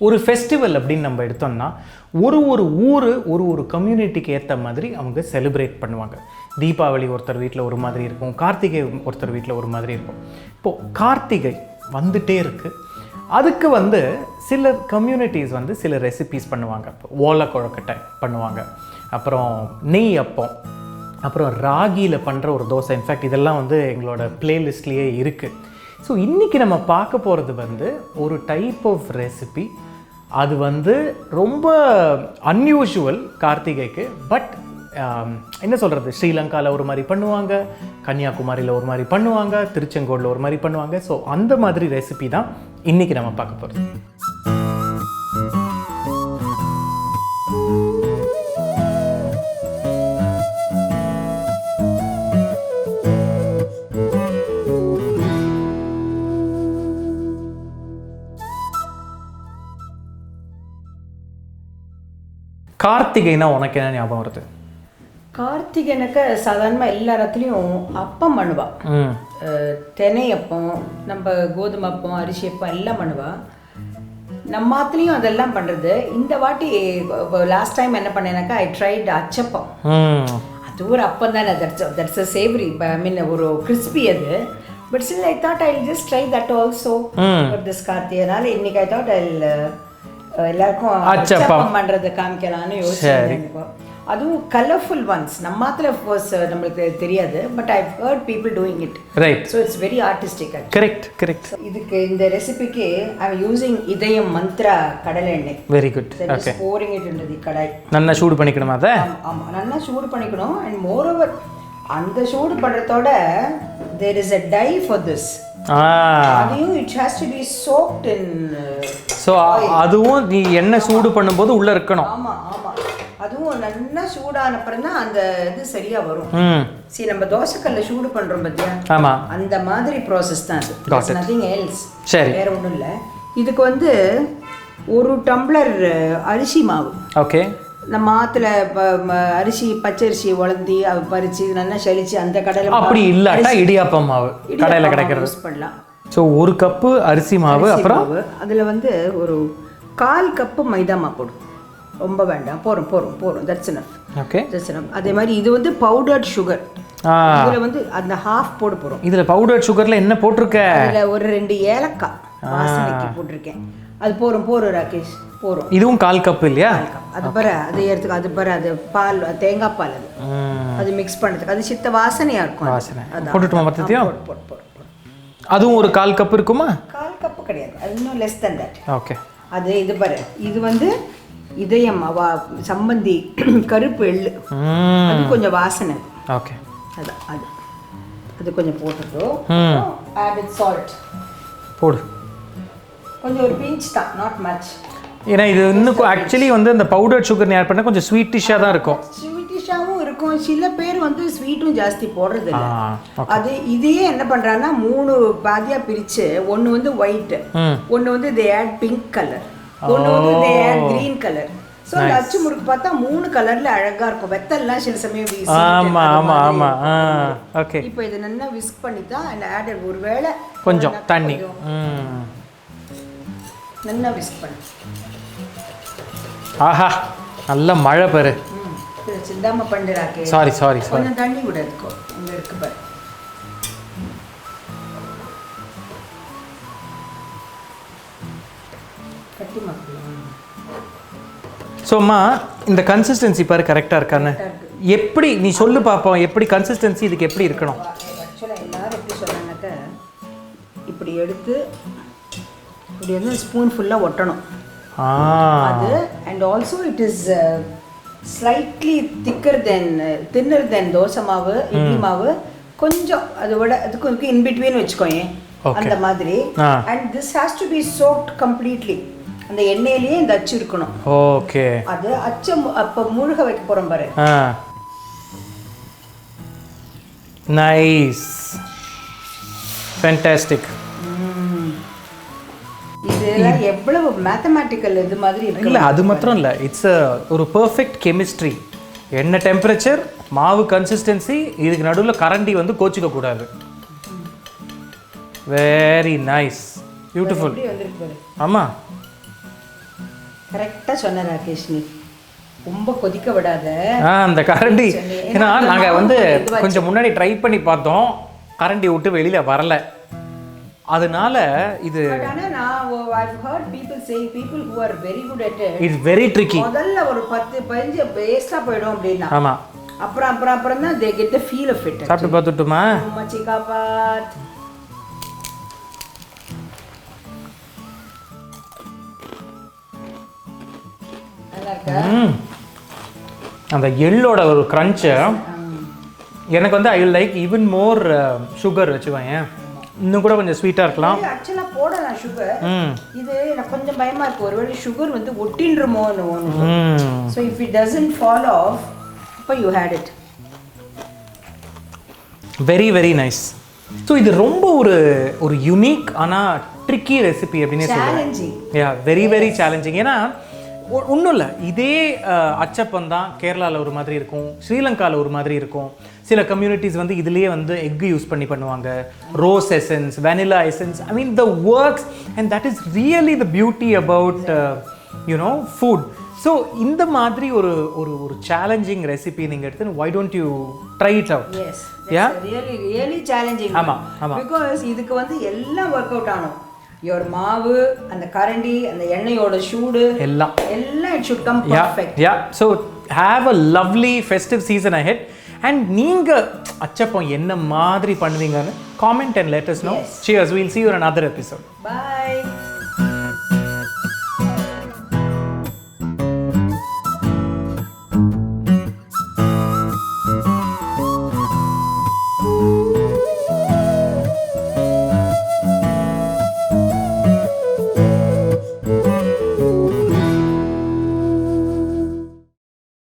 ஒரு ஃபெஸ்டிவல் அப்படின்னு நம்ம எடுத்தோம்னா ஒரு ஊர் ஒரு கம்யூனிட்டிக்கு ஏற்ற மாதிரி அவங்க செலிப்ரேட் பண்ணுவாங்க. தீபாவளி ஒருத்தர் வீட்டில் ஒரு மாதிரி இருக்கும், கார்த்திகை ஒருத்தர் வீட்டில் ஒரு மாதிரி இருக்கும். இப்போது கார்த்திகை வந்துட்டே இருக்குது. அதுக்கு சில கம்யூனிட்டிஸ் சில ரெசிபீஸ் பண்ணுவாங்க. இப்போ ஓலை கொழுக்கட்டை பண்ணுவாங்க, அப்புறம் நெய் அப்பம், அப்புறம் ராகியில் பண்ணுற ஒரு தோசை. இன்ஃபேக்ட் இதெல்லாம் எங்களோட பிளேலிஸ்ட்லேயே இருக்குது. ஸோ இன்றைக்கி நம்ம பார்க்க போகிறது ஒரு டைப் ஆஃப் ரெசிபி. அது ரொம்ப அன்யூஷுவல் கார்த்திகைக்கு. பட் என்ன சொல்கிறது, ஸ்ரீலங்காவில் ஒரு மாதிரி பண்ணுவாங்க, கன்னியாகுமரியில் ஒரு மாதிரி பண்ணுவாங்க, திருச்செங்கோடில் ஒரு மாதிரி பண்ணுவாங்க. ஸோ அந்த மாதிரி ரெசிபி தான் இன்றைக்கி நம்ம பார்க்க போகிறது. கார்த்திகைனா உனக்கு என்ன ஞாபகம் வருது? கார்த்திகைனாக்க சாதாரணமாக எல்லா இடத்துலையும் அப்பம் பண்ணுவா. தெனை அப்பம், நம்ம கோதுமை அப்பம், அரிசி அப்பம் எல்லாம் பண்ணுவா. நம்ம ஆத்துலேயும் அதெல்லாம் பண்ணுறது. இந்த வாட்டி லாஸ்ட் டைம் என்ன பண்ணேனாக்கா ஐ ட்ரைட் அச்சப்பம். அது ஒரு அப்பம் தானே, தட்ஸ் அ சேவரி, ஐ மீன் ஒரு கிறிஸ்பி அது. But still I thought I just try that also for this Karthigai. அதனால இன்னைக்கு ஐ தாட் ஐ எல்லாருக்கும் அச்சப்பம் பண்றது காமிக்கலாம்னு யோசிச்சேன். அதுவும் கலர்ஃபுல் ஒன்ஸ். நம்ம ஆத்துல ஃபர்ஸ்ட் நம்மளுக்கு தெரியாது, but I heard people doing it. Right. So it's very artistic. Correct. இதுக்கு இந்த ரெசிபிக்கு ஐ எம் யூசிங் இதயம் மந்த்ரா கடலை எண்ணெய். Very good. Okay. pouring it into the கடாய். நல்லா சூடு பண்ணிக்கணுமா அத? ஆமா, நல்லா சூடு பண்ணிக்கணும். அண்ட் மோர் ஓவர் அந்த சூடு பண்றதோட there is a dye for this. அதையும் it has to be soaked in so அதுவும் நீ எண்ணெய் சூடு பண்ணும்போது உள்ள இருக்கணும். ஆமா, அதுவும் நல்லா சூடான அப்புறம் தான் அந்த இது சரியா வரும். சரி, நம்ம தோசைக்கல்ல சூடு பண்றோம் பத்தியா? ஆமா, அந்த மாதிரி ப்ராசஸ் தான் அது. It's nothing else. சரி, வேற ஒண்ணும் இல்ல. இதுக்கு ஒரு டம்ளர் அரிசி மாவு. ஓகே. நம்ம ஆத்துல அரிசி, பச்சரிசி உலர்த்தி பறிச்சு நல்லா சலிச்சு அந்த கடையில், அப்படி இல்லாட்டா இடியாப்பம் மாவு கடையில் கிடைக்கிறது யூஸ் பண்ணலாம். ஸோ ஒரு கப்பு அரிசி மாவு, அப்புறம் அதில் ஒரு 1/4 கப்பு மைதா மாவு போடும். ரொம்ப வேண்டாம், போரும். That's enough. Okay, that's enough. அதே மாதிரி இது பவுடர்ட் சுகர். இதில் அந்த ஹாஃப் போட போகிறோம். இதில் பவுடர்ட் சுகரில் என்ன போட்டிருக்க? அதில் ஒரு 2 ஏலக்காய் வாசனைக்கு போட்டிருக்கேன். அது போரும் ராகேஷ், போரும். இதுவும் 1/4 கப் இல்லையா? அது அது எடுத்துக்க. அது பால், தேங்காய் பால், அது மிக்ஸ் பண்ணுறதுக்கு அது சித்த வாசனையாக இருக்கும். வாசனை போட்டுட்டுமா மொத்தத்தையும்? போட்டு அதுவும் ஒரு 1/4 கப் இருக்குமா? 1/4 கப்பு கிடையாது, அது இன்னும் லெஸ் தென் தட். ஓகே. அது இது இதயம் சம்பந்தி கருப்பு எள்ளு, அது கொஞ்சம் வாசனை. ஓகே. அது கொஞ்சம் போட்டுட்டோம். ஆட் சால்ட் போடு. கொஞ்சம் ஒரு பிஞ்ச் தான், நாட் மச். ஏன்னா இது இன்னும் ஆக்சுவலி அந்த பவுடர் சுகர் ஆட் பண்ணால் கொஞ்சம் ஸ்வீட்டிஷாக தான் இருக்கும். ஸ்வீட்டிஷாகவும் இருக்கும். சில பேர் ஸ்வீட்டும் ஜாஸ்தி போடுறது இல்லை. அது இதையே என்ன பண்ணுறாங்கன்னா 3 பாதியாக பிரித்து, ஒன்று ஒயிட், ஒன்று தே ஆட் பிங்க் கலர், ஒன்று தே ஆட் கிரீன் கலர். ஸோ அந்த அச்சு முறுக்கு பார்த்தா 3 கலரில் அழகாக இருக்கும். வெத்தல்லாம் சில சமயம் வீசி. ஓகே. இப்போ இதை நல்லா விஸ்க் பண்ணி தான் ஆட் ஒருவேளை கொஞ்சம் தண்ணி நல்லா விஸ்க் பண்ணு. ஆஹா, நல்ல மழை பாரு. சிந்தாம பண்ணுறாக்கே. சாரி கொஞ்சம் தண்ணி கூட இருக்கும். அங்கே இருக்கு பாரு. கட்டி மக்கள். ஸோம்மா, இந்த கன்சிஸ்டன்சி பாரு கரெக்டாக இருக்கான்னு. எப்படி நீ சொல்லு பார்ப்போம், எப்படி கன்சிஸ்டன்சி இதுக்கு எப்படி இருக்கணும்? ஆக்சுவலாக எல்லாரும் எப்படி சொன்னாங்கன்னாக்கா, இப்படி எடுத்து இப்படி ஸ்பூன் ஃபுல்லாக ஒட்டணும் அது. And also it is slightly thinner than dosa மாவு, இட்லி மாவு. கொஞ்சம் அதோட அதுக்கு இன் பிட்வீன் வச்சுக்கோங்க, அந்த மாதிரி. And this has to be soaked completely. அந்த எண்ணெயிலேயே இந்த அச்சு இருக்கணும். ஓகே. அது அச்சை அப்போ மூழ்க வைக்க போகிறோம் பாரு. Nice, fantastic. இதெல்லாம் எவ்வளவு மேத்தமேட்டிக்கல் இது மாதிரி இருக்கு. இல்லை, அது மாத்திரம் இல்லை, இட்ஸ் ஒரு பர்ஃபெக்ட் கெமிஸ்ட்ரி. எண்ணெய் டெம்பரேச்சர், மாவு கன்சிஸ்டன்சி, இதுக்கு நடுவில் கரண்டி கோச்சிக்க கூடாது. Very nice, beautiful. ஆமாம், கரெக்டாக சொன்ன ராகேஷ், நீ ரொம்ப கொதிக்க விடாத. அந்த கரண்டி, ஏன்னா நாங்கள் வந்து கொஞ்சம் முன்னாடி ட்ரை பண்ணி பார்த்தோம், கரண்டி விட்டு வெளியில் வரல. அதனால இது I've heard people say people who are very good at it, it's very tricky. முதல்ல ஒரு 10-15 வேஸ்டா போய்டும் அப்படினா. ஆமா. அப்புறம் தான் they get the feel of it. சாப்பிட்டு பார்த்துட்டுமா? மச்சிகா பாத். அந்த எள்ளோட ஒரு கிரன்ச் எனக்கு வந்து I like even more sugar வச்சுக்கோங்க, இன்னும் கூட கொஞ்சம் ஸ்வீட்டாக இருக்கலாம். ஆக்சுவலாக போடலாம் சுகர். இது எனக்கு கொஞ்சம் பயமாக இருக்குது, ஒருவேளை சுகர் வந்து ஒட்டின்றமோன்னு ஒன்று. So if it doesn't fall off, அப்போ you had it. Very very nice. So இது ரொம்ப ஒரு யூனிக் ஆனால் ட்ரிக்கி ரெசிபி அப்படின்னே challenging. Yeah, very very challenging. ஏன்னா ஒன்றும் இல்லை, இதே அச்சப்பம் தான் கேரளாவில் ஒரு மாதிரி இருக்கும், ஸ்ரீலங்காவில் ஒரு மாதிரி இருக்கும். சில கம்யூனிட்டிஸ் வந்து இதுலேயே வந்து எக் யூஸ் பண்ணி பண்ணுவாங்க, rose essence, vanilla essence. I mean the works, and that is really the beauty about you know food. So இந்த மாதிரி ஒரு ஒரு சேலஞ்சிங் ரெசிபி நீங்கள் எடுத்து why don't you try it out? Yes, that's really challenging. ஆமாம் ஆமாம். பிகாஸ் இதுக்கு வந்து எல்லாம் ஒர்க் அவுட் ஆகணும். your மாவு, அந்த கரண்டி, அந்த எண்ணெயோட சூடு, எல்லாம் it should come perfect. Yeah. So have a lovely festive season ahead. And நீங்கள் அச்சப்பம் என்ன மாதிரி பண்ணுவீங்கன்னு comment and let us know. Cheers. We'll see you in another episode. Bye.